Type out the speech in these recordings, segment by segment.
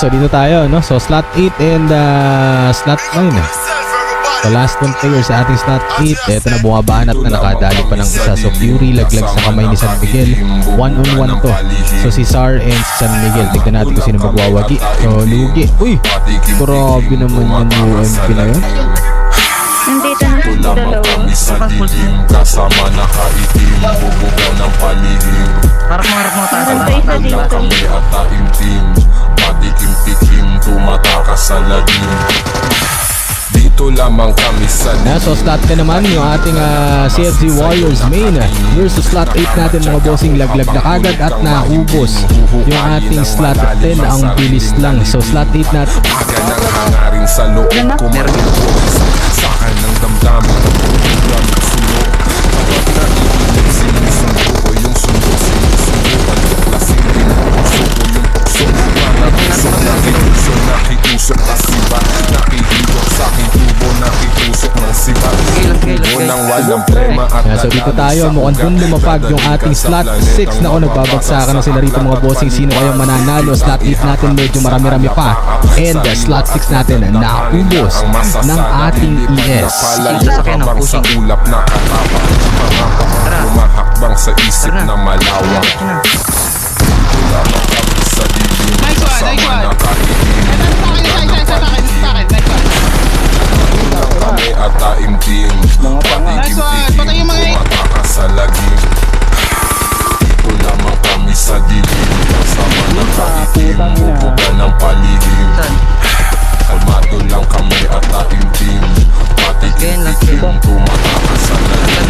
So dito tayo, no? So slot 8 and slot 9. So last one player sa ating slot 8. Ito na, bumabanat na, nakadali pa ng isa. So Fury laglag sa kamay ni San Miguel. 1-on-1 to. So si Sar and si San Miguel. Tignan natin kung sino magwawagi. So lugi. Uy! Grabe naman yung UMP na yun. Nandito na si dalawa. Kasama nakaitim, bubugaw ng palihim. Harap mo tayo. Nandito isa dito. Kami at taimtim, patikim-tikim, tumatakas sa lagim. Dito lamang kami sa So slot 10 naman yung ating CFZ Warriors main versus slot 8 natin mga bossing. Laglag na kagad at naubos yung ating slot 10. Ang bilis lang. So slot 8 natin. aga ng hangarin sa loob ko magbubukas. Sakan ng damdamin ng pulang sulo. Na iilig sinisundo ko yung sundo. Sinusundo ang tuklasin din ang puso ko yung tukso. Para puso nakituso, nakitusok na siba. Nakihigok sa aking tubo, nakitusok ng siba. Tubo ng walang plema at So dito tayo, mukhang dun lumapag yung ating slot 6. Nako, nagbabagsakan na sila rito mga bossing. Sino kayong mananalo? Slot 8 natin medyo marami-rami pa. And slot 6 natin naubos ng ating ES. Habang sa ulap na katapak, lumahakbang sa isip na malawak. Lamang kami sa dilim, kasama na kahilim. Kami at taimtim, patikim-tikim, tumatakas sa lagim. Dito lamang kami sa dilim, kasama na kahilim, bubuga ng palihim. Kalmado lang kami at taimtim, patikim-tikim, tumatakas sa lagim.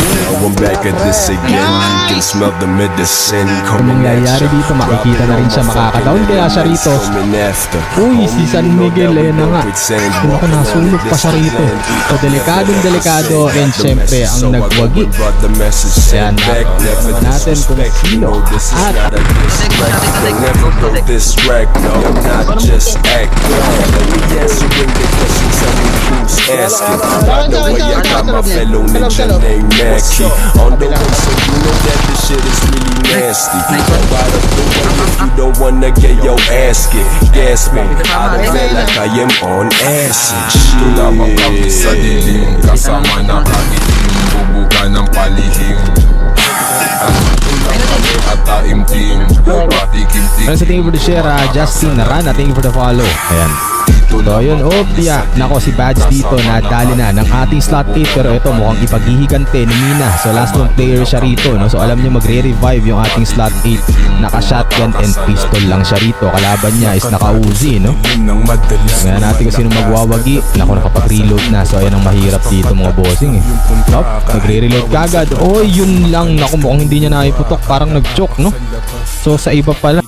Now I'm back at this again. You can smell the medicine Kung coming at nangyayari you. dito, makikita na rin siya, makakadown kaya siya rito. Coming after. Uy, si San Miguel, ayun na nga. Kung ako nasulog pa siya rito. So delikadong-delikado and syempre ang nagwagi. Kaya naman natin kung sino at Never go this wreck, no, I'm not just acting. Let me answering the questions every who's asking. By the way, I got my fellow ninja named Mackie on the way, so you know that this shit is really nasty. Right up the way if you don't wanna get your ass kicked. Gas me, I don't feel like I am on acid. Dito lamang kami sa dilim, kasama na kahilim, bubuga ng palihim. Dito lang kami at taimtim, patikim-tikim. Friends, thank you for the share, Justin Rana, thank you for the follow. Ayan. So yun, Opia. Nako, si Badge dito nadali na ng ating slot 8. Pero ito mukhang ipaghihigante ni Mina. So last one player siya rito, no? So alam niyo magre-revive yung ating slot 8. Naka-shotgun and pistol lang siya rito. Kalaban niya is naka-Uzi, no? Ngayon natin kung sino magwawagi. Nako, nakapag-reload na. So ayan ang mahirap dito mga bossing eh. Nope, nagre-reload kagad. Oh, yun lang. Nako, mukhang hindi niya naiputok. Parang nag-choke, no? So sa iba pala.